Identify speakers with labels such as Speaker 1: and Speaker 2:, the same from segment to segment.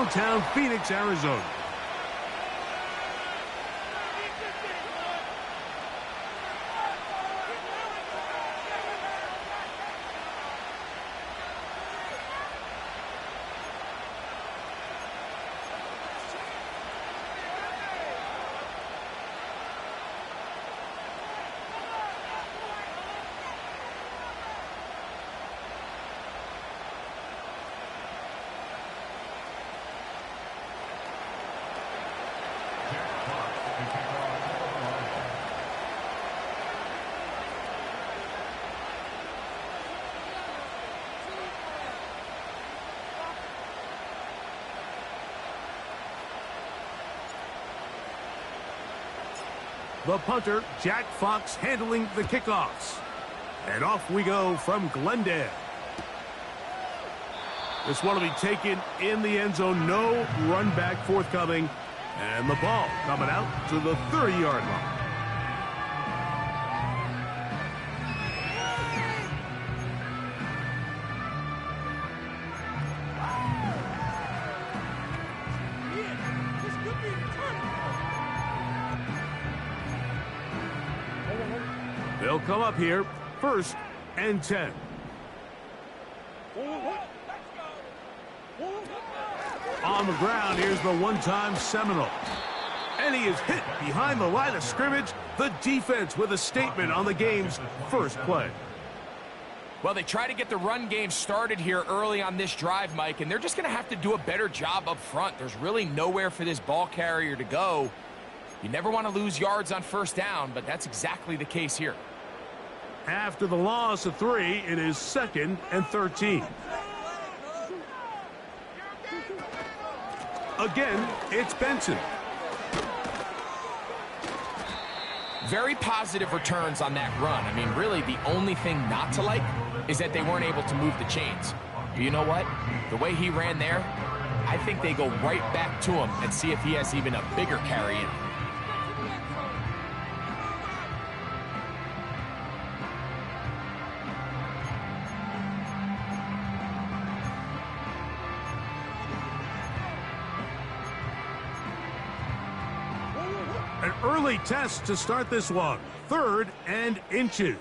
Speaker 1: downtown Phoenix, Arizona. The punter, Jack Fox, handling the kickoffs. And off we go from Glendale. This one will be taken in the end zone. No run back forthcoming. And the ball coming out to the 30-yard line. They'll come up here, 1st and 10. On the ground, here's the one-time Seminole. And he is hit behind the line of scrimmage. The defense with a statement on the game's first play.
Speaker 2: Well, they try to get the run game started here early on this drive, Mike, and they're just going to have to do a better job up front. There's really nowhere for this ball carrier to go. You never want to lose yards on 1st down, but that's exactly the case here.
Speaker 1: After the loss of 3, it is 2nd and 13. Again, it's Benson.
Speaker 2: Very positive returns on that run. I mean, really, the only thing not to like is that they weren't able to move the chains. But you know what? The way he ran there, I think they go right back to him and see if he has even a bigger carry in him.
Speaker 1: An early test to start this one. 3rd and inches.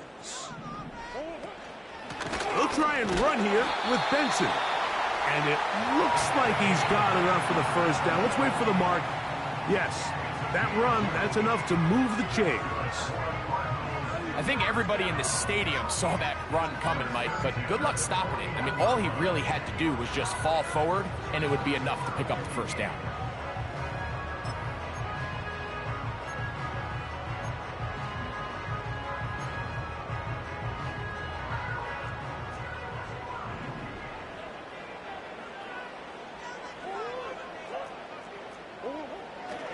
Speaker 1: They'll try and run here with Benson. And it looks like he's got enough for the 1st down. Let's wait for the mark. Yes, that run, that's enough to move the chains.
Speaker 2: I think everybody in the stadium saw that run coming, Mike, but good luck stopping it. I mean, all he really had to do was just fall forward, and it would be enough to pick up the 1st down.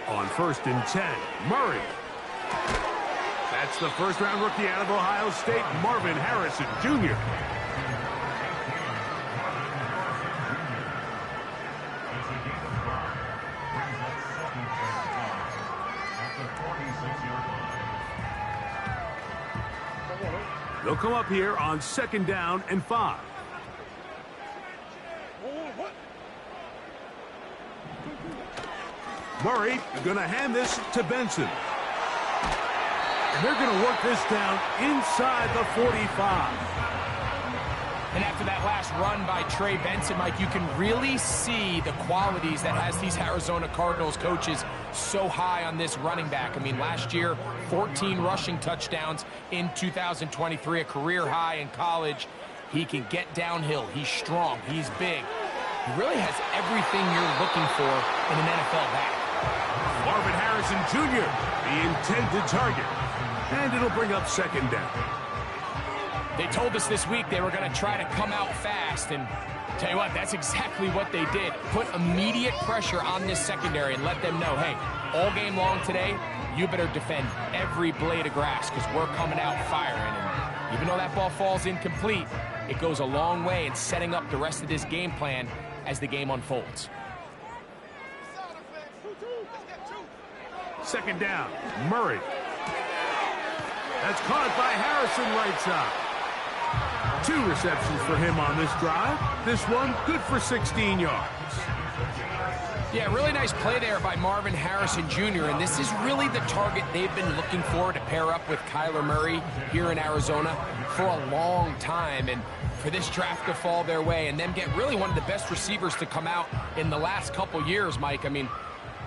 Speaker 1: On 1st and 10, Murray. That's the 1st-round rookie out of Ohio State, Marvin Harrison Jr. They'll come up here on 2nd down and 5. Murray going to hand this to Benson. And they're going to work this down inside the 45.
Speaker 2: And after that last run by Trey Benson, Mike, you can really see the qualities that has these Arizona Cardinals coaches so high on this running back. I mean, last year, 14 rushing touchdowns in 2023, a career high in college. He can get downhill. He's strong. He's big. He really has everything you're looking for in an NFL back.
Speaker 1: Marvin Harrison Jr., the intended target. And it'll bring up 2nd down.
Speaker 2: They told us this week they were going to try to come out fast, and tell you what, that's exactly what they did. Put immediate pressure on this secondary and let them know, hey, all game long today, you better defend every blade of grass because we're coming out firing. And even though that ball falls incomplete, it goes a long way in setting up the rest of this game plan as the game unfolds.
Speaker 1: 2nd down, Murray. That's caught by Harrison right side. 2 receptions for him on this drive. This one good for 16 yards.
Speaker 2: Yeah, really nice play there by Marvin Harrison Jr., and this is really the target they've been looking for to pair up with Kyler Murray here in Arizona for a long time, and for this draft to fall their way and them get really one of the best receivers to come out in the last couple years, Mike. I mean,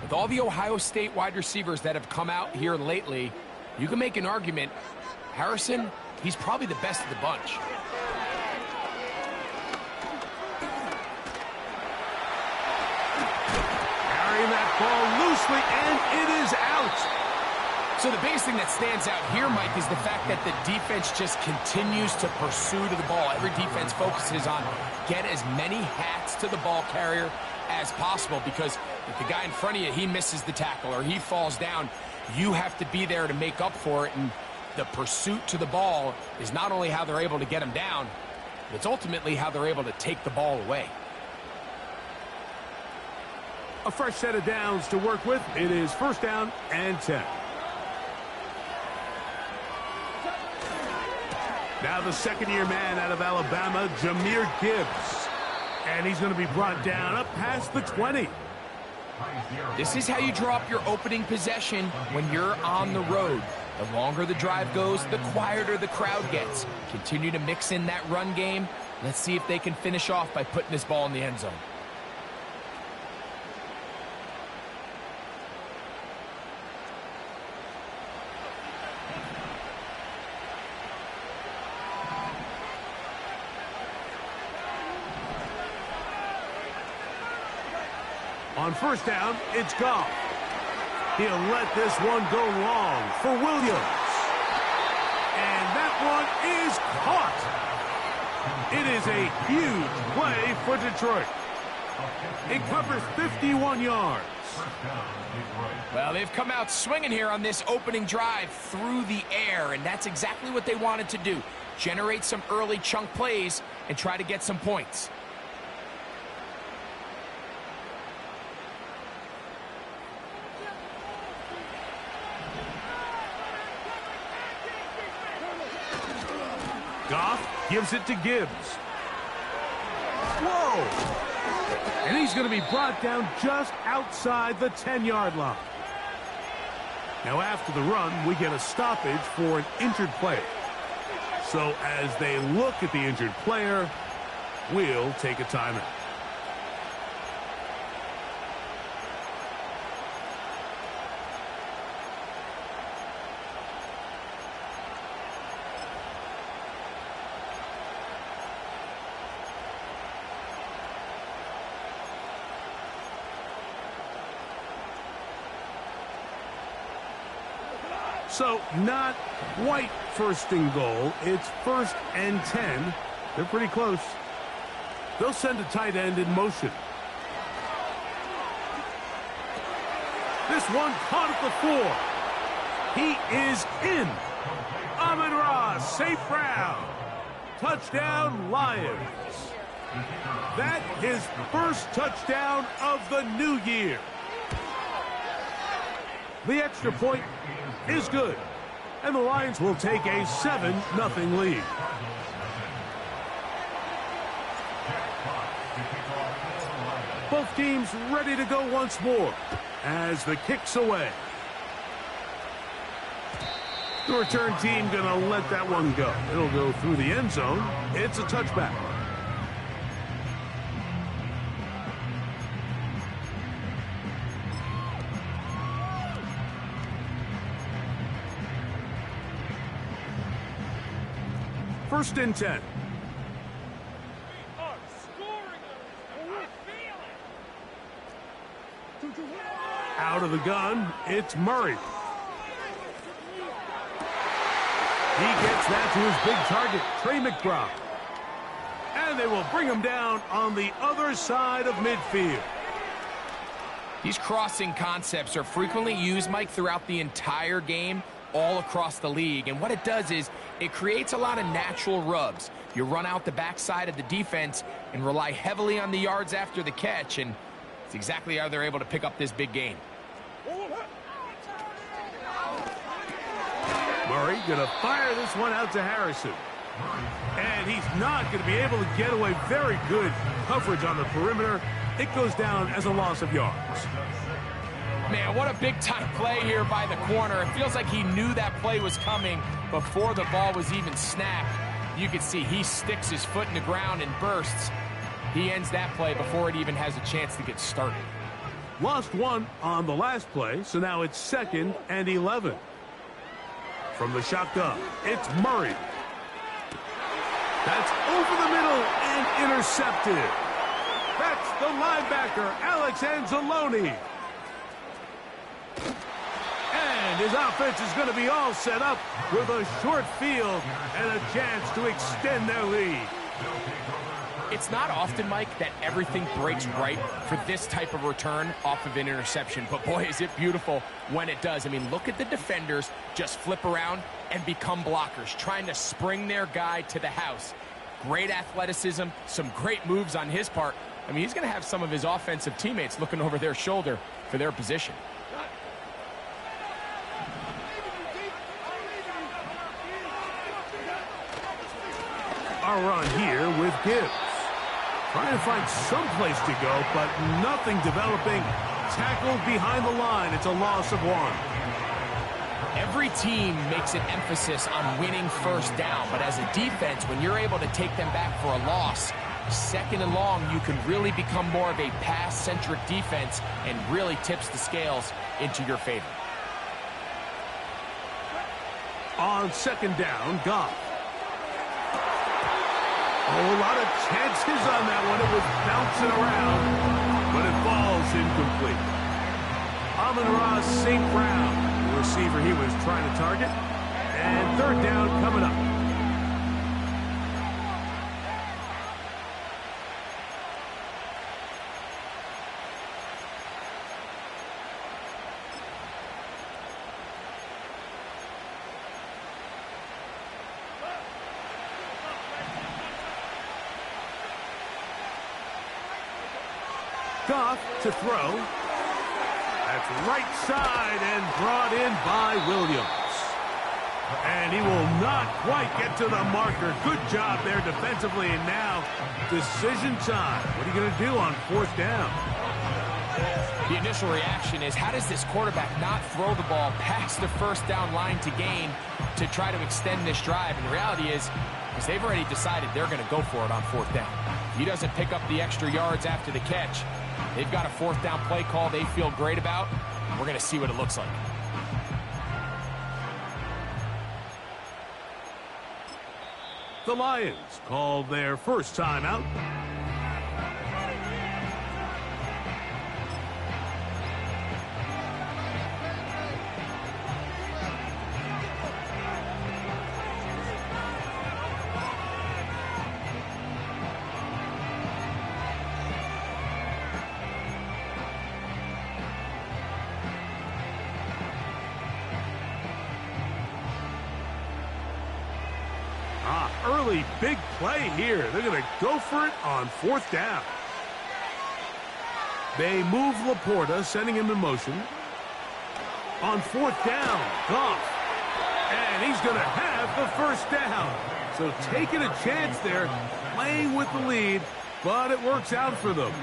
Speaker 2: with all the Ohio State wide receivers that have come out here lately, you can make an argument. Harrison, he's probably the best of the bunch.
Speaker 1: That ball loosely, and it is out.
Speaker 2: So the biggest thing that stands out here, Mike, is the fact that the defense just continues to pursue to the ball. Every defense focuses on get as many hats to the ball carrier as possible, because if the guy in front of you, he misses the tackle or he falls down, you have to be there to make up for it. And the pursuit to the ball is not only how they're able to get him down, it's ultimately how they're able to take the ball away.
Speaker 1: A fresh set of downs to work with. It is first down and 10. Now the second-year man out of Alabama, Jahmyr Gibbs. And he's going to be brought down up past the 20.
Speaker 2: This is how you draw up your opening possession when you're on the road. The longer the drive goes, the quieter the crowd gets. Continue to mix in that run game. Let's see if they can finish off by putting this ball in the end zone.
Speaker 1: On first down, it's Goff. He'll let this one go long for Williams. And that one is caught. It is a huge play for Detroit. It covers 51 yards.
Speaker 2: Well, they've come out swinging here on this opening drive through the air, and that's exactly what they wanted to do. Generate some early chunk plays and try to get some points.
Speaker 1: Goff gives it to Gibbs. Whoa! And he's going to be brought down just outside the 10-yard line. Now after the run, we get a stoppage for an injured player. So as they look at the injured player, we'll take a timeout. So not quite first and goal. It's first and 10. They're pretty close. They'll send a tight end in motion. This one caught at the 4. He is in. Amon-Ra, St. Brown. Touchdown, Lions. That his first touchdown of the new year. The extra point is good, and the Lions will take a 7-0 lead. Both teams ready to go once more as the kick's away. The return team going to let that one go. It'll go through the end zone. It's a touchback. First and 10. Out of the gun, it's Murray. He gets that to his big target, Trey McBride. And they will bring him down on the other side of midfield.
Speaker 2: These crossing concepts are frequently used, Mike, throughout the entire game, all across the league. And what it does is it creates a lot of natural rubs. You run out the backside of the defense and rely heavily on the yards after the catch, and it's exactly how they're able to pick up this big game.
Speaker 1: Murray going to fire this one out to Harrison. And he's not going to be able to get away. Very good coverage on the perimeter. It goes down as a loss of yards.
Speaker 2: Man, what a big-time play here by the corner. It feels like he knew that play was coming before the ball was even snapped. You can see he sticks his foot in the ground and bursts. He ends that play before it even has a chance to get started.
Speaker 1: Lost one on the last play, so now it's 2nd and 11. From the shotgun, it's Murray. That's over the middle and intercepted. That's the linebacker, Alex Anzalone. And his offense is going to be all set up with a short field and a chance to extend their lead.
Speaker 2: It's not often, Mike, that everything breaks right for this type of return off of an interception. But, boy, is it beautiful when it does. I mean, look at the defenders just flip around and become blockers, trying to spring their guy to the house. Great athleticism, some great moves on his part. I mean, he's going to have some of his offensive teammates looking over their shoulder for their position.
Speaker 1: Our run here with Gibbs. Trying to find some place to go, but nothing developing. Tackled behind the line. It's a loss of 1.
Speaker 2: Every team makes an emphasis on winning first down, but as a defense, when you're able to take them back for a loss, 2nd and long, you can really become more of a pass-centric defense and really tips the scales into your favor.
Speaker 1: On 2nd down, Goff. Oh, a lot of chances on that one. It was bouncing around, but it falls incomplete. Amon-Ra St. Brown, the receiver he was trying to target. And 3rd down coming up. Goff to throw. That's right side and brought in by Williams. And he will not quite get to the marker. Good job there defensively. And now decision time. What are you going to do on 4th down?
Speaker 2: The initial reaction is, how does this quarterback not throw the ball past the 1st down line to gain to try to extend this drive? And the reality is they've already decided they're going to go for it on 4th down. If he doesn't pick up the extra yards after the catch, they've got a 4th down play call they feel great about. We're going to see what it looks like.
Speaker 1: The Lions called their first timeout. Early big play here. They're going to go for it on 4th down. They move Laporta, sending him in motion. On 4th down, Goff. And he's going to have the 1st down. So taking a chance there, playing with the lead, but it works out for them.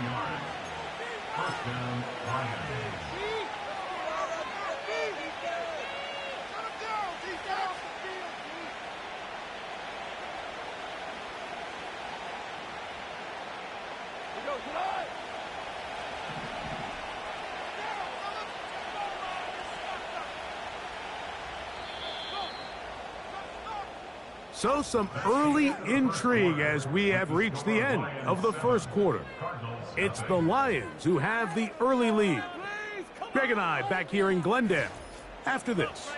Speaker 1: So some early intrigue as we have reached the end of the 1st quarter. It's the Lions who have the early lead. Greg and I back here in Glendale after this.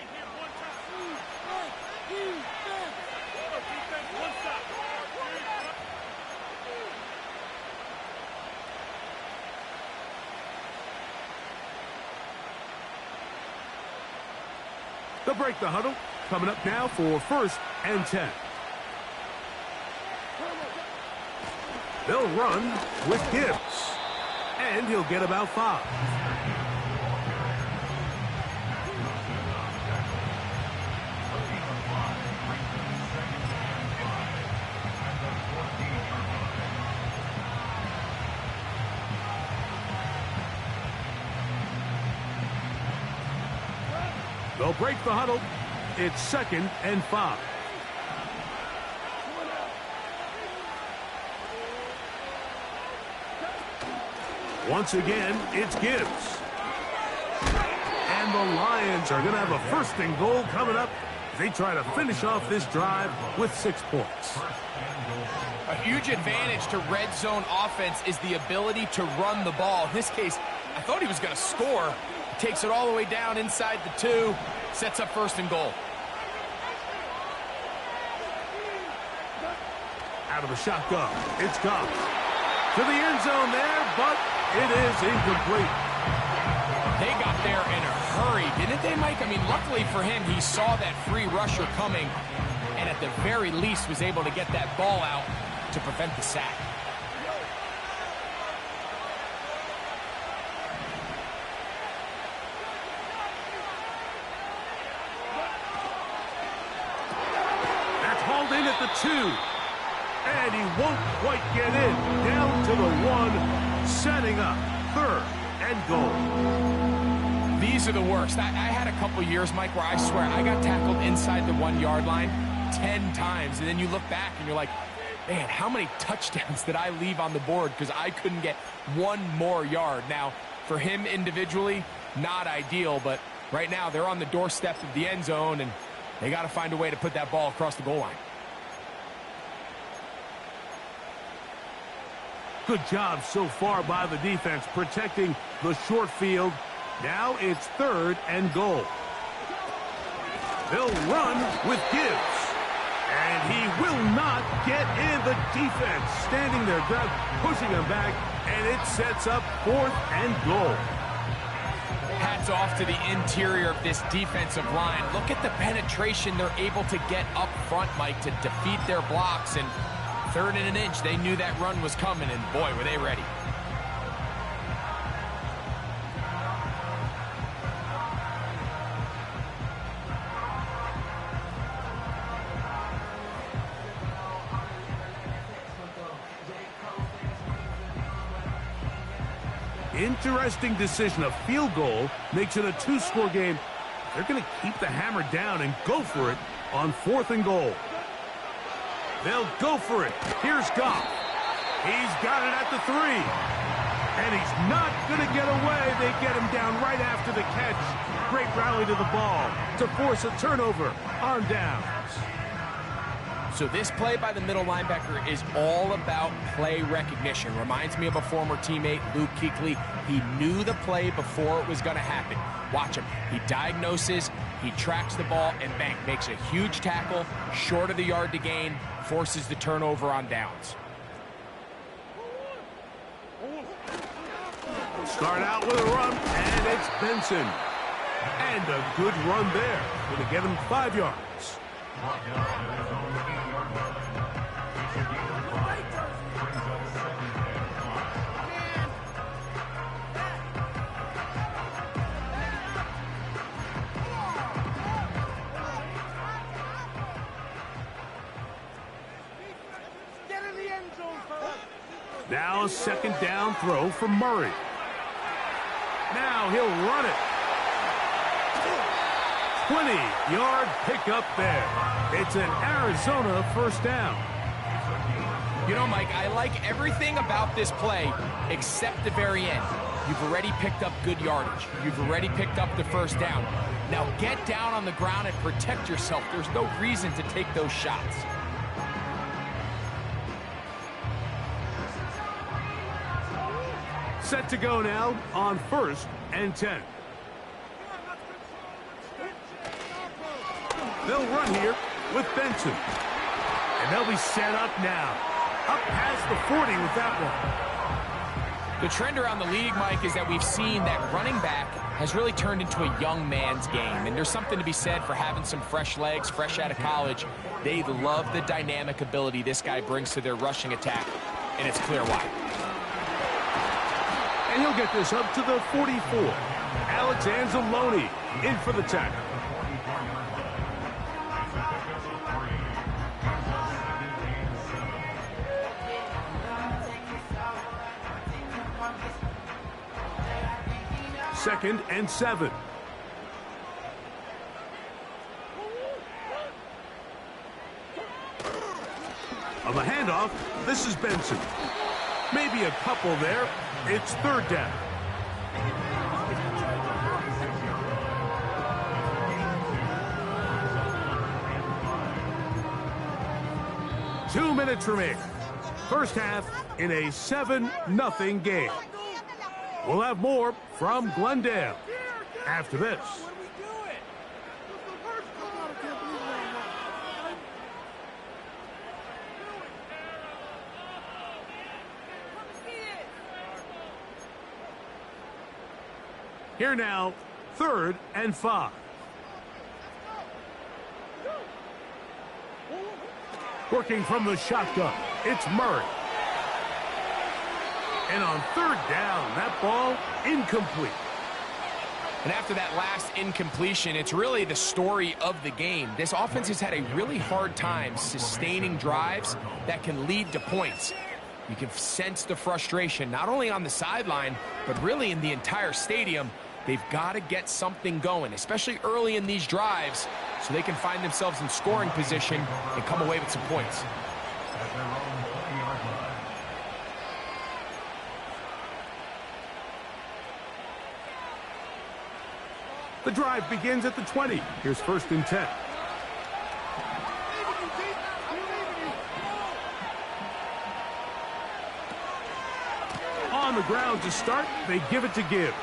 Speaker 1: They'll break the huddle. Coming up now for 1st and 10. They'll run with Gibbs. And he'll get about 5. They'll break the huddle. It's 2nd and 5. Once again, it's Gibbs. And the Lions are going to have a 1st and goal coming up. They try to finish off this drive with 6 points.
Speaker 2: A huge advantage to red zone offense is the ability to run the ball. In this case, I thought he was going to score. He takes it all the way down inside the 2, sets up 1st and goal.
Speaker 1: Out of the shotgun, it's Goff. To the end zone there, but it is incomplete.
Speaker 2: They got there in a hurry, didn't they, Mike? I mean, luckily for him, he saw that free rusher coming, and at the very least was able to get that ball out to prevent the sack.
Speaker 1: That's hauled in at the 2. And he won't quite get in. Down to the 1, setting up 3rd and goal.
Speaker 2: These are the worst. I had a couple years, Mike, where I swear I got tackled inside the 1-yard line 10 times. And then you look back and you're like, man, how many touchdowns did I leave on the board because I couldn't get 1 more yard? Now, for him individually, not ideal, but right now they're on the doorstep of the end zone, and they got to find a way to put that ball across the goal line.
Speaker 1: Good job so far by the defense protecting the short field. Now it's 3rd and goal. They'll run with Gibbs. And he will not get in. The defense standing their ground, pushing him back, and it sets up 4th and goal.
Speaker 2: Hats off to the interior of this defensive line. Look at the penetration they're able to get up front, Mike, to defeat their blocks. And 3rd and an inch, they knew that run was coming, and boy, were they ready.
Speaker 1: Interesting decision. A field goal makes it a 2-score game. They're going to keep the hammer down and go for it on 4th and goal. They'll go for it. Here's Goff. He's got it at the 3. And he's not going to get away. They get him down right after the catch. Great rally to the ball to force a turnover on downs.
Speaker 2: So this play by the middle linebacker is all about play recognition. Reminds me of a former teammate, Luke Kuechly. He knew the play before it was going to happen. Watch him. He diagnoses, he tracks the ball, and bang, makes a huge tackle, short of the yard to gain, forces the turnover on downs.
Speaker 1: Start out with a run, and it's Benson. And a good run there. Going to get him 5 yards. Now a 2nd down throw for Murray. Now he'll run it. 20-yard pickup there. It's an Arizona 1st down.
Speaker 2: You know, Mike, I like everything about this play except the very end. You've already picked up good yardage. You've already picked up the 1st down. Now get down on the ground and protect yourself. There's no reason to take those shots.
Speaker 1: Set to go now on 1st and 10. They'll run here with Benson. And they'll be set up now. Up past the 40 with that one.
Speaker 2: The trend around the league, Mike, is that we've seen that running back has really turned into a young man's game. And there's something to be said for having some fresh legs, fresh out of college. They love the dynamic ability this guy brings to their rushing attack. And it's clear why.
Speaker 1: And he'll get this up to the 44. Alex Anzalone in for the tackle. Second and 7. the handoff, this is Benson. Maybe a couple there. It's third down. Two minutes remaining. First half in a 7-0 game. We'll have more from Glendale after this. Here now, 3rd and 5. Working from the shotgun, it's Murray. And on 3rd down, that ball incomplete.
Speaker 2: And after that last incompletion, it's really the story of the game. This offense has had a really hard time sustaining drives that can lead to points. You can sense the frustration, not only on the sideline, but really in the entire stadium. They've got to get something going, especially early in these drives, so they can find themselves in scoring position and come away with some points.
Speaker 1: The drive begins at the 20. Here's 1st and 10. On the ground to start, they give it to Gibbs.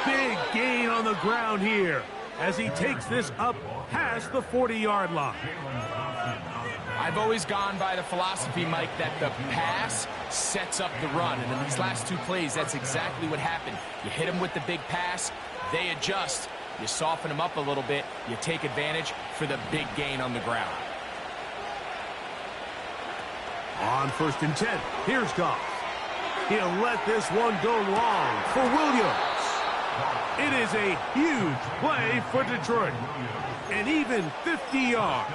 Speaker 1: Big gain on the ground here as he takes this up past the 40-yard line.
Speaker 2: I've always gone by the philosophy, Mike, that the pass sets up the run. And in these last 2 plays, that's exactly what happened. You hit them with the big pass, they adjust. You soften them up a little bit, you take advantage for the big gain on the ground.
Speaker 1: On 1st and 10, here's Goff. He'll let this one go long for Williams. It is a huge play for Detroit. And even 50 yards.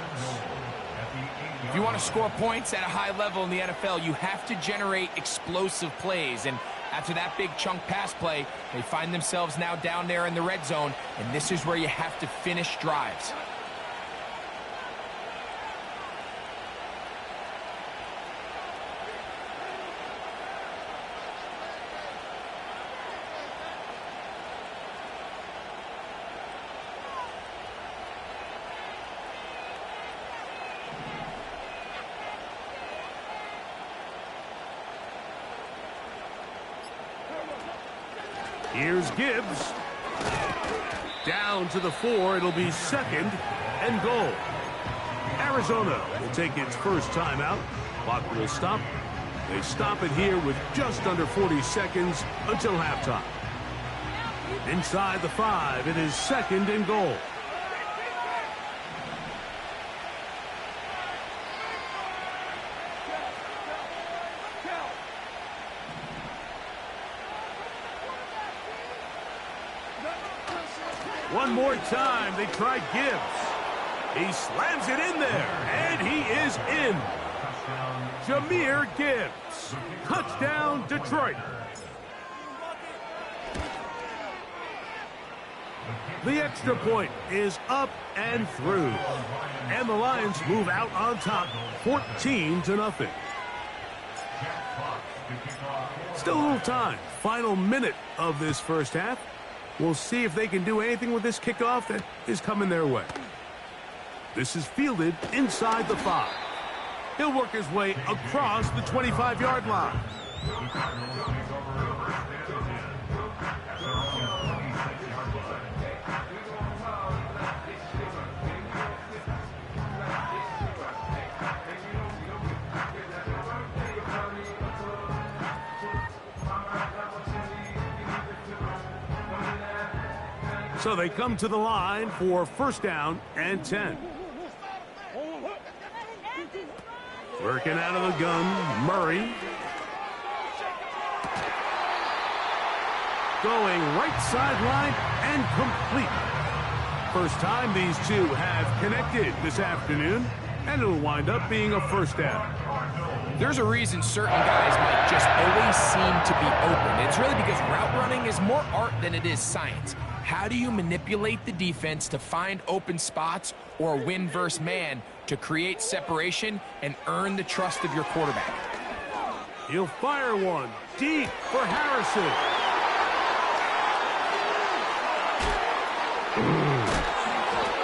Speaker 2: If you want to score points at a high level in the NFL, you have to generate explosive plays. And after that big chunk pass play, they find themselves now down there in the red zone. And this is where you have to finish drives.
Speaker 1: Here's Gibbs. Down to the 4. It'll be 2nd and goal. Arizona will take its first timeout. Clock will stop. They stop it here with just under 40 seconds until halftime. Inside the 5, it is 2nd and goal. One more time, they try Gibbs. He slams it in there, and he is in. Jahmyr Gibbs. Touchdown, Detroit. The extra point is up and through. And the Lions move out on top, 14-0. Still a little time. Final minute of this first half. We'll see if they can do anything with this kickoff that is coming their way. This is fielded inside the 5. He'll work his way across the 25-yard line. So they come to the line for 1st down and 10. Working out of the gun, Murray. Going right sideline and complete. First time these two have connected this afternoon, and it'll wind up being a 1st down.
Speaker 2: There's a reason certain guys might just always seem to be open. It's really because route running is more art than it is science. How do you manipulate the defense to find open spots or win versus man to create separation and earn the trust of your quarterback?
Speaker 1: He'll fire one deep for Harrison.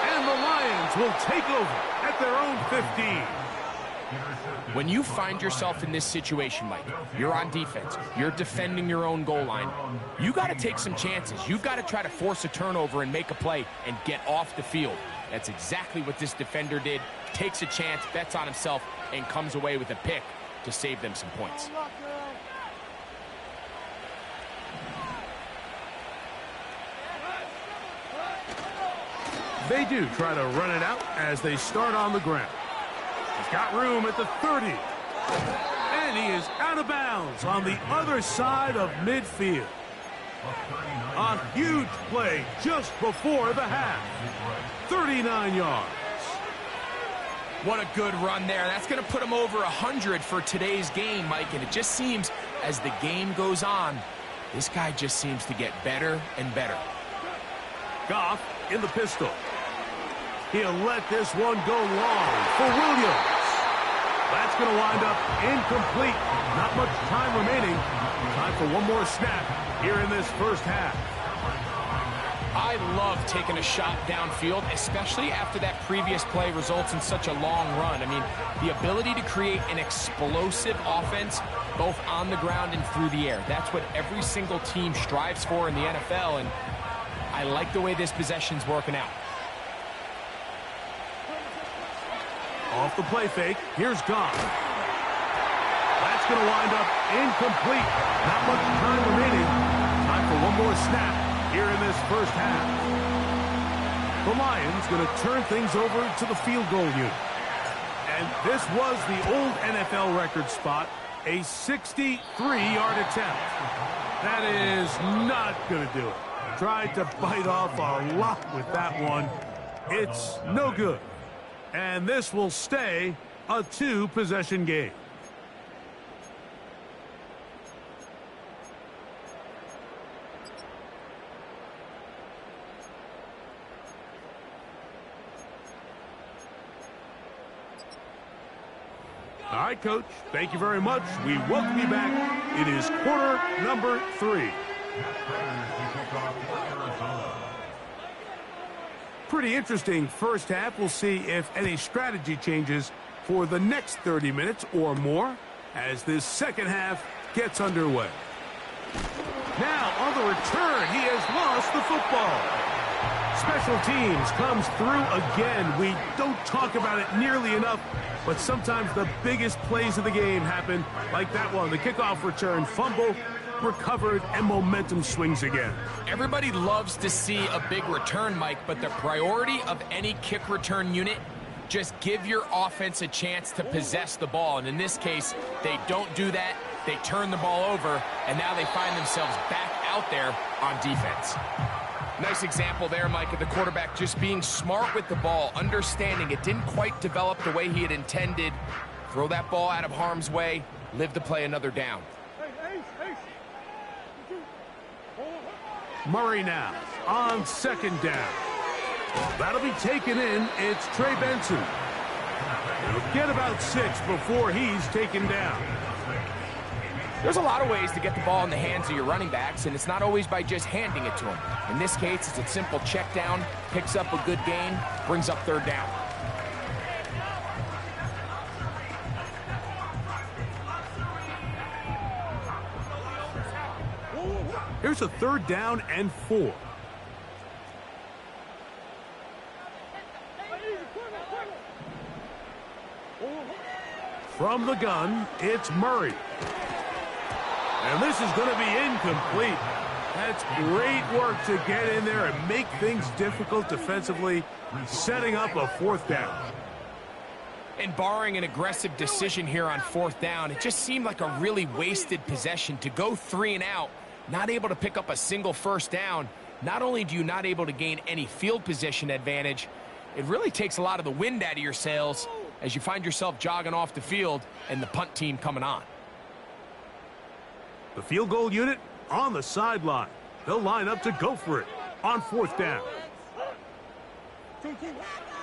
Speaker 1: And the Lions will take over at their own 15.
Speaker 2: When you find yourself in this situation, Mike, you're on defense, you're defending your own goal line, you got to take some chances. You've got to try to force a turnover and make a play and get off the field. That's exactly what this defender did. Takes a chance, bets on himself, and comes away with a pick to save them some points.
Speaker 1: They do try to run it out as they start on the ground. He's got room at the 30. And he is out of bounds on the other side of midfield. A huge play just before the half. 39 yards.
Speaker 2: What a good run there. That's going to put him over 100 for today's game, Mike. And it just seems as the game goes on, this guy just seems to get better and better.
Speaker 1: Goff in the pistol. He'll let this one go long for Williams. That's going to wind up incomplete. Not much time remaining. Time for one more snap here in this first half.
Speaker 2: I love taking a shot downfield, especially after that previous play results in such a long run. I mean, the ability to create an explosive offense, both on the ground and through the air. That's what every single team strives for in the NFL, and I like the way this possession's working out.
Speaker 1: Off the play fake, here's Goff. That's going to wind up incomplete. Not much time remaining. Time for one more snap here in this first half. The Lions going to turn things over to the field goal unit. And this was the old NFL record spot, a 63-yard attempt. That is not going to do it. Tried to bite off a lot with that one. It's no good. And this will stay a two-possession game. All right, Coach. Thank you very much. We welcome you back. It is quarter number 3. Pretty interesting first half. We'll see if any strategy changes for the next 30 minutes or more as this second half gets underway. Now on the return, he has lost the football. Special teams comes through again. We don't talk about it nearly enough, but sometimes the biggest plays of the game happen like that one. The kickoff return, fumble, recovered, and momentum swings again.
Speaker 2: Everybody loves to see a big return, Mike, but the priority of any kick return unit, just give your offense a chance to possess the ball. And in this case, they don't do that. They turn the ball over, and now they find themselves back out there on defense. Nice example there, Mike, of the quarterback just being smart with the ball, understanding it didn't quite develop the way he had intended. Throw that ball out of harm's way, live to play another down.
Speaker 1: Murray now on second down. That'll be taken in. It's Trey Benson. He'll get about 6 before he's taken down.
Speaker 2: There's a lot of ways to get the ball in the hands of your running backs, and it's not always by just handing it to them. In this case, it's a simple check down, picks up a good gain, brings up third down.
Speaker 1: Here's a 3rd down and 4. From the gun, it's Murray. And this is going to be incomplete. That's great work to get in there and make things difficult defensively, setting up a 4th down.
Speaker 2: And barring an aggressive decision here on 4th down, it just seemed like a really wasted possession to go 3 and out, not able to pick up a single 1st down. Not only do you not able to gain any field position advantage, it really takes a lot of the wind out of your sails as you find yourself jogging off the field and the punt team coming on.
Speaker 1: The field goal unit on the sideline. They'll line up to go for it on 4th down.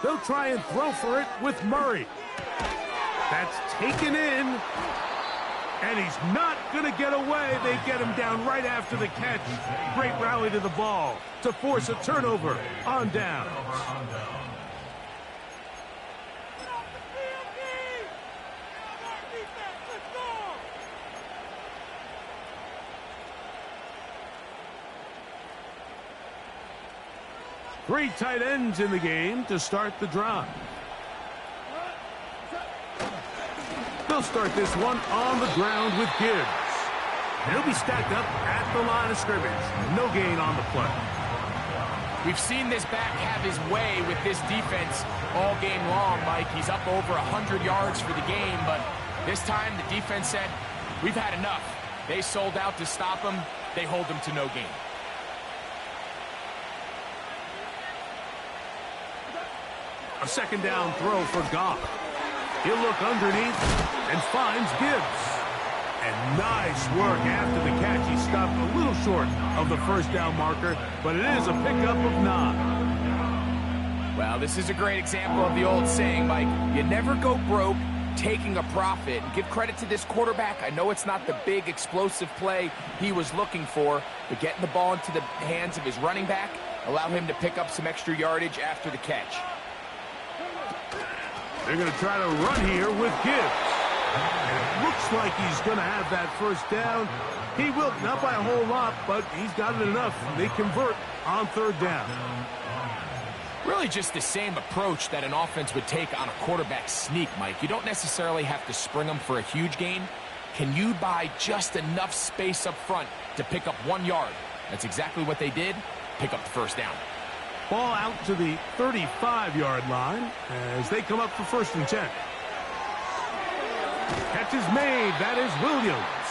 Speaker 1: They'll try and throw for it with Murray. That's taken in. And he's not going to get away. They get him down right after the catch. Great rally to the ball to force a turnover on downs. Three tight ends in the game to start the drive. They'll start this one on the ground with Gibbs. And he'll be stacked up at the line of scrimmage. No gain on the play.
Speaker 2: We've seen this back have his way with this defense all game long, Mike. He's up over 100 yards for the game, but this time the defense said, we've had enough. They sold out to stop him. They hold him to no gain.
Speaker 1: A 2nd down throw for Goff. He'll look underneath and finds Gibbs. And nice work after the catch. He stopped a little short of the 1st down marker, but it is a pickup of 9.
Speaker 2: Well, this is a great example of the old saying, Mike. You never go broke taking a profit. Give credit to this quarterback. I know it's not the big explosive play he was looking for, but getting the ball into the hands of his running back allowed him to pick up some extra yardage after the catch.
Speaker 1: They're going to try to run here with Gibbs. And it looks like he's going to have that 1st down. He will, not by a whole lot, but he's got it enough. They convert on 3rd down.
Speaker 2: Really just the same approach that an offense would take on a quarterback sneak, Mike. You don't necessarily have to spring them for a huge gain. Can you buy just enough space up front to pick up 1 yard? That's exactly what they did. Pick up the 1st down.
Speaker 1: Ball out to the 35-yard line as they come up for 1st and 10. Catch is made. That is Williams.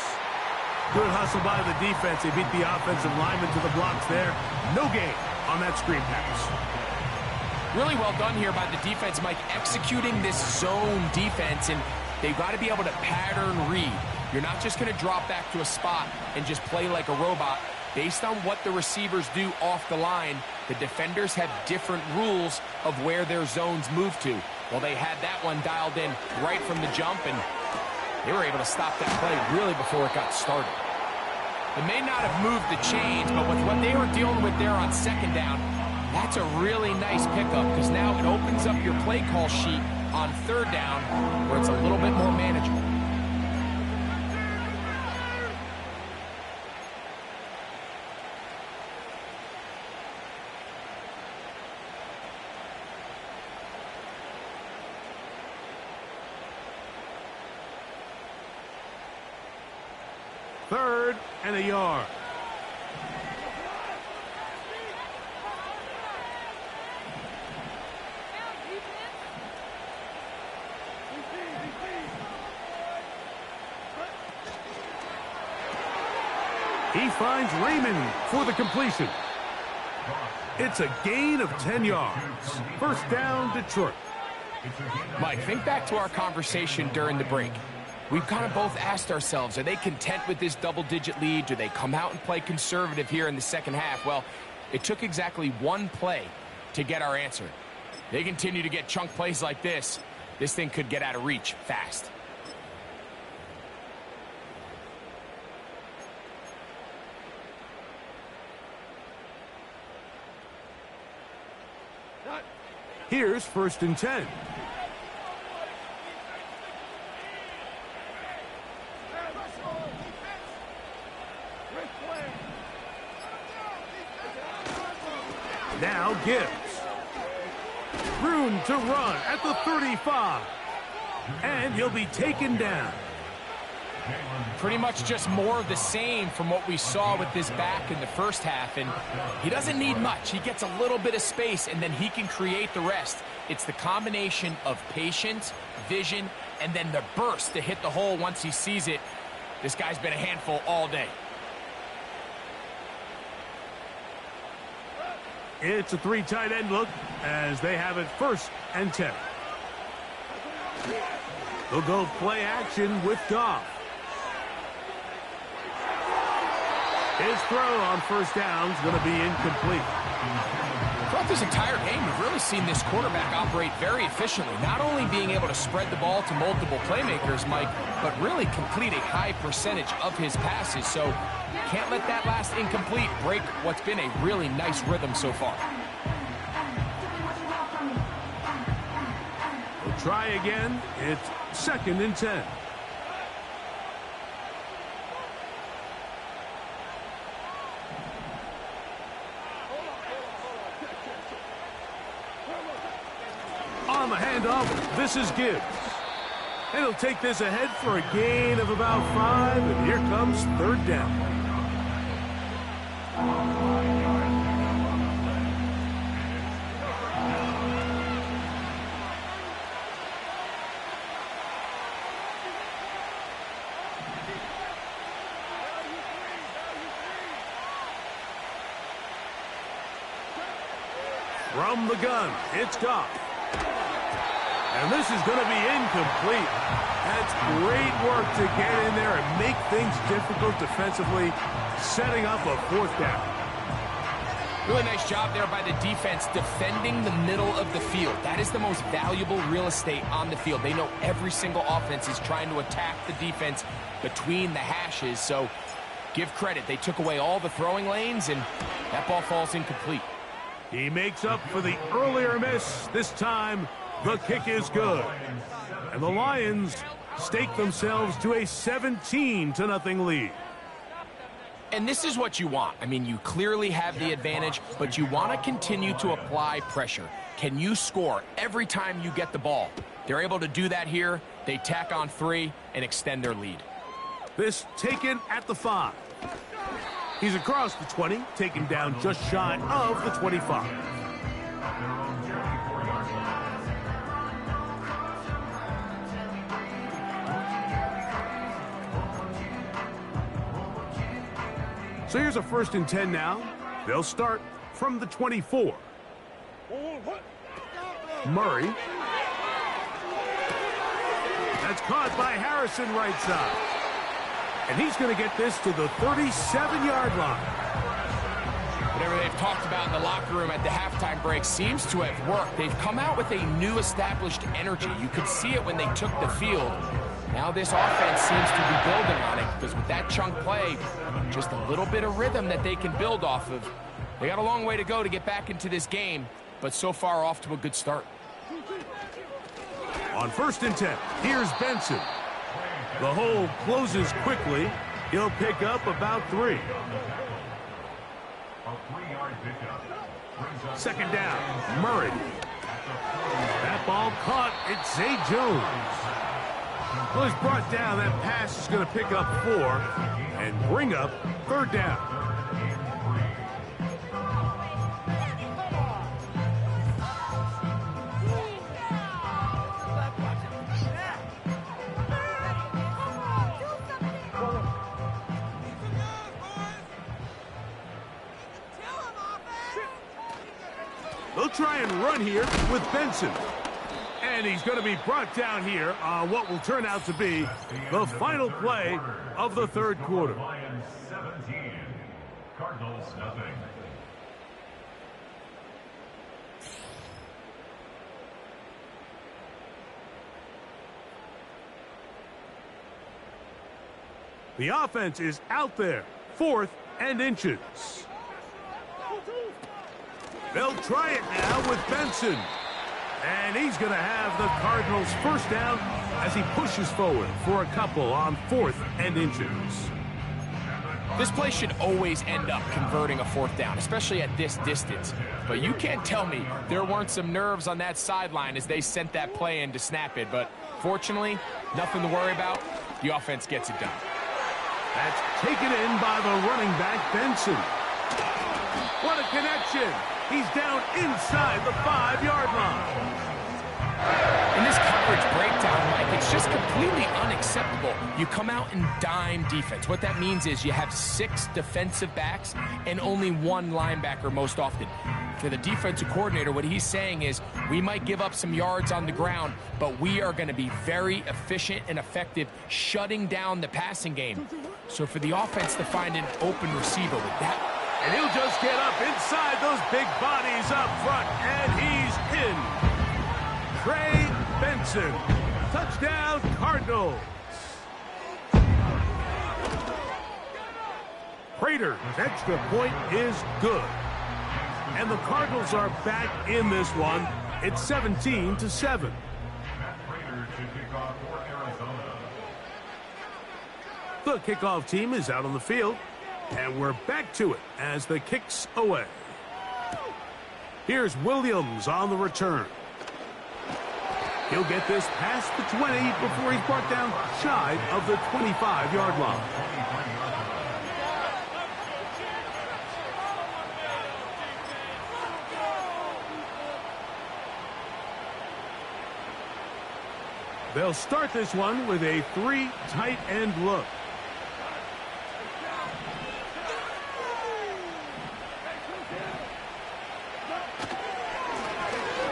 Speaker 1: Good hustle by the defense. They beat the offensive lineman to the blocks there. No gain on that screen pass.
Speaker 2: Really well done here by the defense, Mike, executing this zone defense, and they've got to be able to pattern read. You're not just going to drop back to a spot and just play like a robot. Based on what the receivers do off the line, the defenders have different rules of where their zones move to. Well, they had that one dialed in right from the jump, and they were able to stop that play really before it got started. They may not have moved the chains, but with what they were dealing with there on 2nd down, that's a really nice pickup because now it opens up your play call sheet on 3rd down where it's a little bit more manageable.
Speaker 1: Third and a yard. He finds Raymond for the completion. It's a gain of 10 yards. 1st down, Detroit.
Speaker 2: Mike, think back to our conversation during the break. We've kind of both asked ourselves, are they content with this double-digit lead? Do they come out and play conservative here in the 2nd half? Well, it took exactly 1 play to get our answer. They continue to get chunk plays like this. This thing could get out of reach fast.
Speaker 1: Here's 1st and 10. Now Gibbs. Room to run at the 35. And he'll be taken down.
Speaker 2: Pretty much just more of the same from what we saw with this back in the 1st half. And he doesn't need much. He gets a little bit of space, and then he can create the rest. It's the combination of patience, vision, and then the burst to hit the hole once he sees it. This guy's been a handful all day.
Speaker 1: It's a 3 tight end look as they have it 1st and 10. They'll go play action with Goff. His throw on first down is going to be incomplete.
Speaker 2: Throughout this entire game, we've really seen this quarterback operate very efficiently, not only being able to spread the ball to multiple playmakers, Mike, but really complete a high percentage of his passes. So can't let that last incomplete break what's been a really nice rhythm so far.
Speaker 1: We'll try again. It's 2nd and 10. On the handoff, this is Gibbs. And he'll take this ahead for a gain of about 5, and here comes 3rd down. From the gun, it's Goff. And this is going to be incomplete. That's great work to get in there and make things difficult defensively, setting up a 4th down.
Speaker 2: Really nice job there by the defense defending the middle of the field. That is the most valuable real estate on the field. They know every single offense is trying to attack the defense between the hashes. So give credit. They took away all the throwing lanes, and that ball falls incomplete.
Speaker 1: He makes up for the earlier miss. This time, the kick is good. And the Lions stake themselves to a 17-0 lead.
Speaker 2: And this is what you want. I mean, you clearly have the advantage, but you want to continue to apply pressure. Can you score every time you get the ball? They're able to do that here. They tack on 3 and extend their lead.
Speaker 1: This taken at the 5. He's across the 20, taken down just shy of the 25. So here's a 1st and 10 now. They'll start from the 24. Murray. That's caught by Harrison right side. And he's going to get this to the 37-yard line.
Speaker 2: Whatever they've talked about in the locker room at the halftime break seems to have worked. They've come out with a new established energy. You could see it when they took the field. Now this offense seems to be building on it, because with that chunk play, just a little bit of rhythm that they can build off of. They got a long way to go to get back into this game, but so far off to a good start.
Speaker 1: On 1st and 10, here's Benson. The hole closes quickly. He'll pick up about 3. 2nd down, Murray. That ball caught. It's Zay Jones. Well, he's brought down. That pass is going to pick up 4 and bring up 3rd down. They'll try and run here with Benson. And he's going to be brought down here on what will turn out to be the final play of the 3rd quarter.
Speaker 3: Lions 17, Cardinals nothing.
Speaker 1: The offense is out there, 4th and inches. They'll try it now with Benson. And he's going to have the Cardinals' 1st down as he pushes forward for a couple on 4th and inches.
Speaker 2: This play should always end up converting a 4th down, especially at this distance. But you can't tell me there weren't some nerves on that sideline as they sent that play in to snap it. But fortunately, nothing to worry about. The offense gets it done.
Speaker 1: That's taken in by the running back, Benson. What a connection. He's down inside the 5-yard line.
Speaker 2: In this coverage breakdown, Mike, it's just completely unacceptable. You come out in dime defense. What that means is you have 6 defensive backs and only 1 linebacker most often. For the defensive coordinator, what he's saying is we might give up some yards on the ground, but we are going to be very efficient and effective shutting down the passing game. So for the offense to find an open receiver with that.
Speaker 1: And he'll just get up inside those big bodies up front, and he's in. Trey Benson, touchdown Cardinals. Prater's extra point is good. And the Cardinals are back in this one. It's 17-7. The kickoff team is out on the field, and we're back to it as the kick's away. Here's Williams on the return. He'll get this past the 20 before he's brought down shy of the 25-yard line. They'll start this one with a 3 tight end look.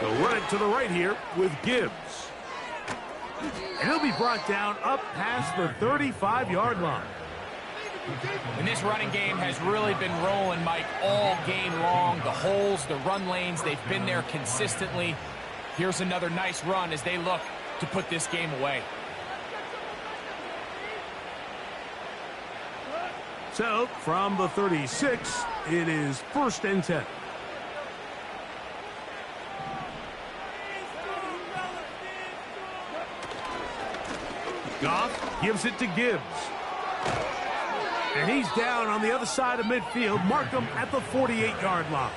Speaker 1: They'll run it to the right here with Gibbs. And he'll be brought down up past the 35-yard line.
Speaker 2: And this running game has really been rolling, Mike, all game long. The holes, the run lanes, they've been there consistently. Here's another nice run as they look to put this game away.
Speaker 1: So, from the 36, it is 1st and 10. Goff gives it to Gibbs. And he's down on the other side of midfield. Mark him at the 48-yard line.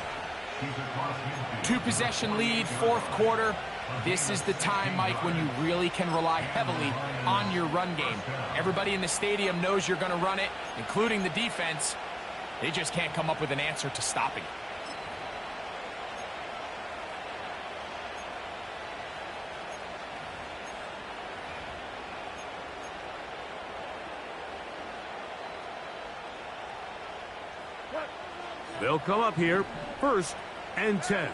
Speaker 2: 2-possession lead, 4th quarter. This is the time, Mike, when you really can rely heavily on your run game. Everybody in the stadium knows you're going to run it, including the defense. They just can't come up with an answer to stopping it.
Speaker 1: They'll come up here, 1st and 10.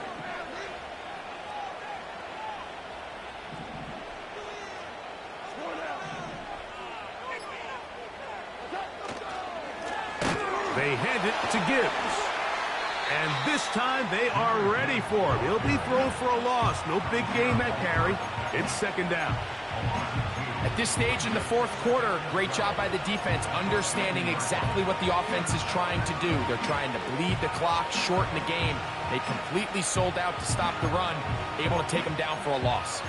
Speaker 1: They hand it to Gibbs. And this time they are ready for him. He'll be thrown for a loss. No big gain that carry. It's 2nd down.
Speaker 2: At this stage in the 4th quarter, great job by the defense, understanding exactly what the offense is trying to do. They're trying to bleed the clock, shorten the game. They completely sold out to stop the run, able to take them down for a loss.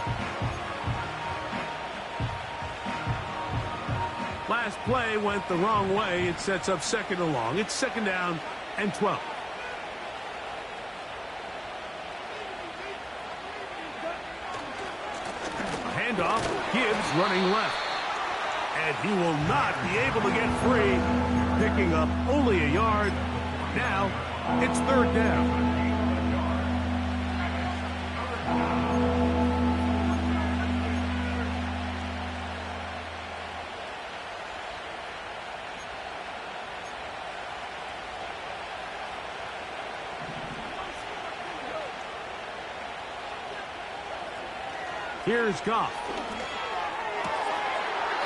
Speaker 1: Last play went the wrong way. It sets up 2nd and long. It's 2nd down and 12. Handoff, Gibbs running left. And he will not be able to get free, picking up only a yard. Now, it's 3rd down. Here's Goff.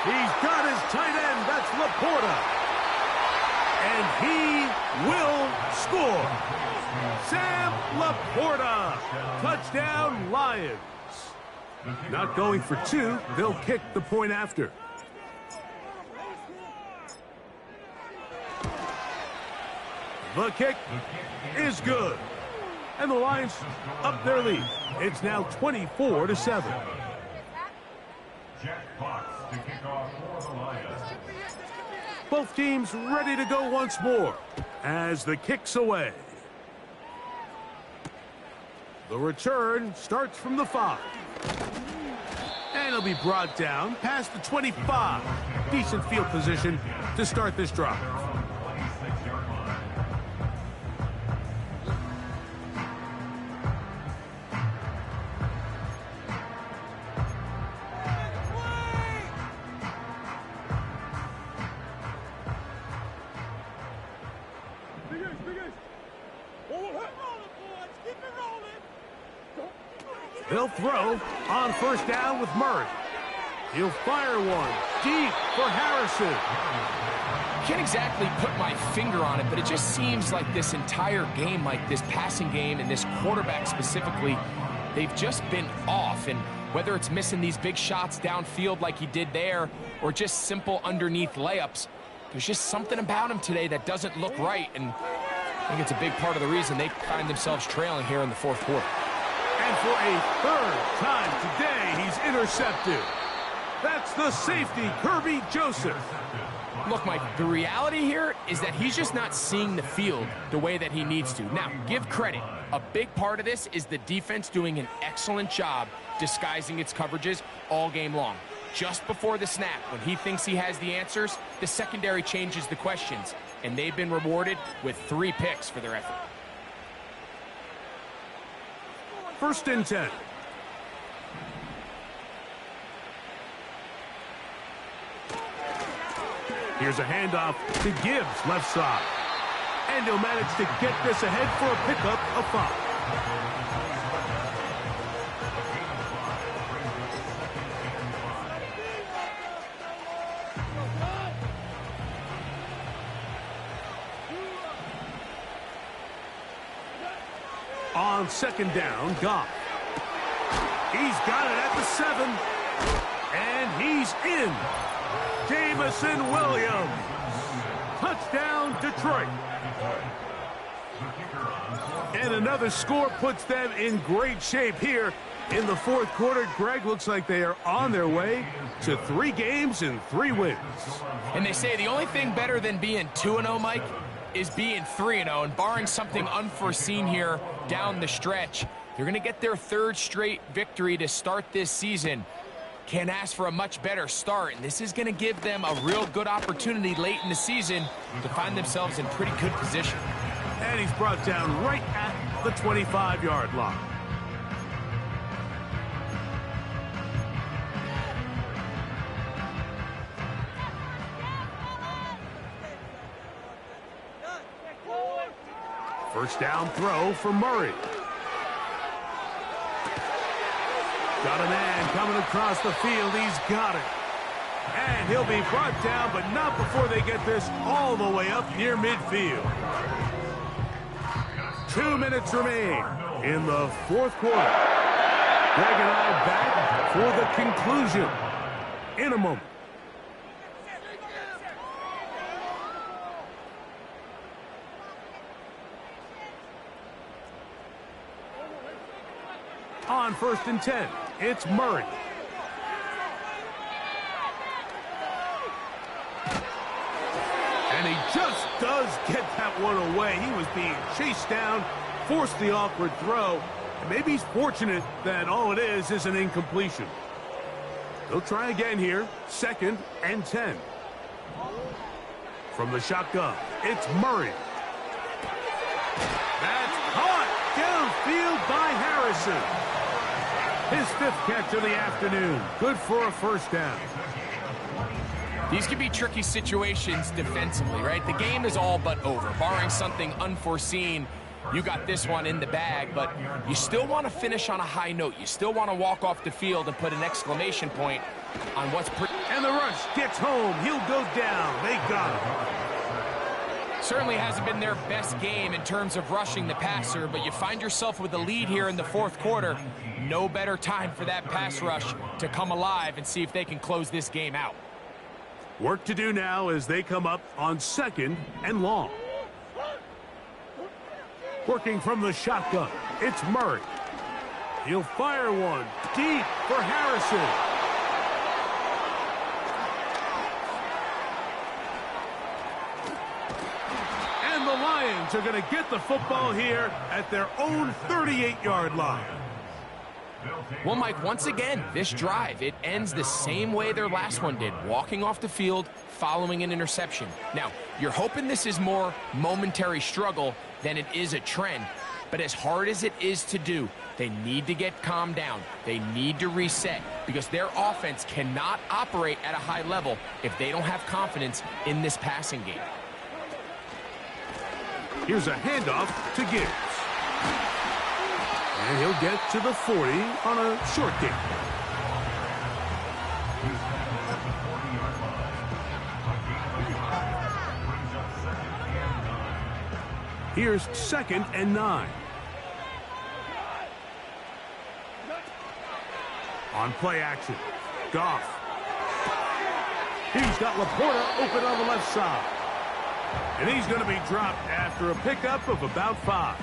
Speaker 1: He's got his tight end. That's Laporta. And he will score. Sam Laporta. Touchdown, Lions. Not going for 2. They'll kick the point after. The kick is good. And the Lions up their lead. It's now 24-7.
Speaker 3: Jack Fox to kick off for the Lions.
Speaker 1: Both teams ready to go once more as the kick's away. The return starts from the 5. And he'll be brought down past the 25. Decent field position to start this drive. They'll throw on 1st down with Murray. He'll fire one deep for Harrison.
Speaker 2: Can't exactly put my finger on it, but it just seems like this entire game, like this passing game and this quarterback specifically, they've just been off. And whether it's missing these big shots downfield like he did there or just simple underneath layups, there's just something about him today that doesn't look right. And I think it's a big part of the reason they find themselves trailing here in the fourth quarter.
Speaker 1: And for a third time today, he's intercepted. That's the safety, Kirby Joseph.
Speaker 2: Look, Mike, the reality here is that he's just not seeing the field the way that he needs to. Now, give credit. A big part of this is the defense doing an excellent job disguising its coverages all game long. Just before the snap, when he thinks he has the answers, the secondary changes the questions, and they've been rewarded with 3 picks for their effort.
Speaker 1: 1st and 10. Here's a handoff to Gibbs, left side. And he'll manage to get this ahead for a pickup of 5. On 2nd down, Goff. He's got it at the 7. And he's in. Jamison Williams. Touchdown, Detroit. And another score puts them in great shape here in the fourth quarter. Greg, looks like they are on their way to 3 games and 3 wins.
Speaker 2: And they say the only thing better than being 2-0, Mike, is being 3-0. And barring something unforeseen here down the stretch, they're going to get their 3rd straight victory to start this season. Can't ask for a much better start, and this is going to give them a real good opportunity late in the season to find themselves in pretty good position.
Speaker 1: And he's brought down right at the 25-yard line. First down throw for Murray. Got a man coming across the field. He's got it. And he'll be brought down, but not before they get this all the way up near midfield. 2 minutes remain in the fourth quarter. Greg and I back for the conclusion in a moment. On 1st and 10, it's Murray. And he just does get that one away. He was being chased down, forced the awkward throw. And maybe he's fortunate that all it is an incompletion. They'll try again here, 2nd and 10. From the shotgun, it's Murray. That's caught downfield by Harrison. His 5th catch of the afternoon. Good for a first down.
Speaker 2: These can be tricky situations defensively, right? The game is all but over. Barring something unforeseen, you got this one in the bag, but you still want to finish on a high note. You still want to walk off the field and put an exclamation point on what's...
Speaker 1: And the rush gets home. He'll go down. They got him.
Speaker 2: Certainly hasn't been their best game in terms of rushing the passer, but you find yourself with a lead here in the fourth quarter. No better time for that pass rush to come alive and see if they can close this game out.
Speaker 1: Work to do now as they come up on 2nd and long. Working from the shotgun, it's Murray. He'll fire one deep for Harrison. And the Lions are going to get the football here at their own 38-yard line.
Speaker 2: Well, Mike, once again, this drive, it ends the same way their last one did, walking off the field, following an interception. Now, you're hoping this is more momentary struggle than it is a trend, but as hard as it is to do, they need to get calmed down. They need to reset because their offense cannot operate at a high level if they don't have confidence in this passing game.
Speaker 1: Here's a handoff to Gibbs. And he'll get to the 40 on a short gain. Here's 2nd and 9. On play action, Goff. He's got Laporta open on the left side. And he's going to be dropped after a pickup of about 5.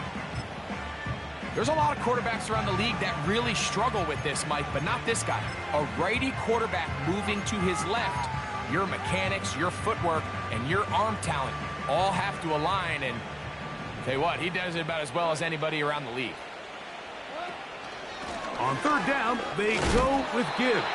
Speaker 2: There's a lot of quarterbacks around the league that really struggle with this, Mike, but not this guy. A righty quarterback moving to his left. Your mechanics, your footwork, and your arm talent all have to align, and I'll tell you what, he does it about as well as anybody around the league.
Speaker 1: On 3rd down, they go with Gibbs.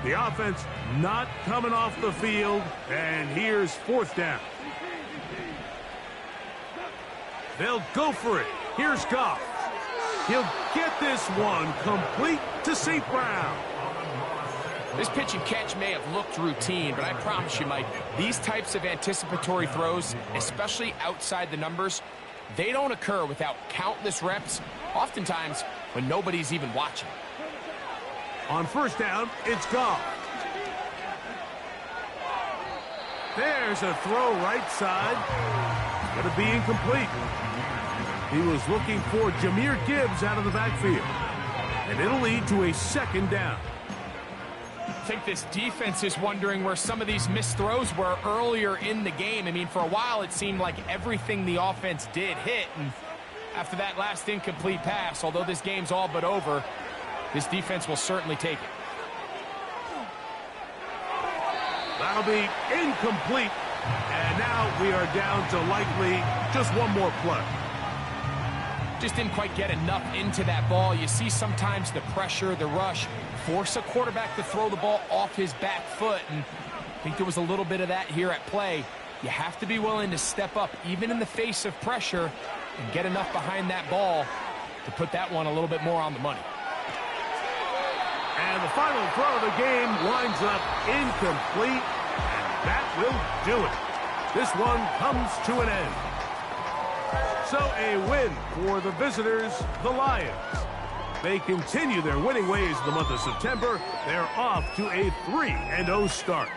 Speaker 1: The offense not coming off the field, and here's 4th down. They'll go for it. Here's Goff. He'll get this one complete to St. Brown.
Speaker 2: This pitch and catch may have looked routine, but I promise you, Mike, these types of anticipatory throws, especially outside the numbers, they don't occur without countless reps, oftentimes when nobody's even watching.
Speaker 1: On 1st down, it's Goff. There's a throw right side. Going to be incomplete. He was looking for Jahmyr Gibbs out of the backfield. And it'll lead to a 2nd down.
Speaker 2: I think this defense is wondering where some of these missed throws were earlier in the game. I mean, for a while, it seemed like everything the offense did hit. And after that last incomplete pass, although this game's all but over, this defense will certainly take it.
Speaker 1: That'll be incomplete. And now we are down to likely just one more play.
Speaker 2: Just didn't quite get enough into that ball. You see sometimes the pressure, the rush, force a quarterback to throw the ball off his back foot. And I think there was a little bit of that here at play. You have to be willing to step up, even in the face of pressure, and get enough behind that ball to put that one a little bit more on the money.
Speaker 1: And the final throw of the game winds up incomplete, and that will do it. This one comes to an end. So a win for the visitors, the Lions. They continue their winning ways in the month of September. They're off to a 3-0 start.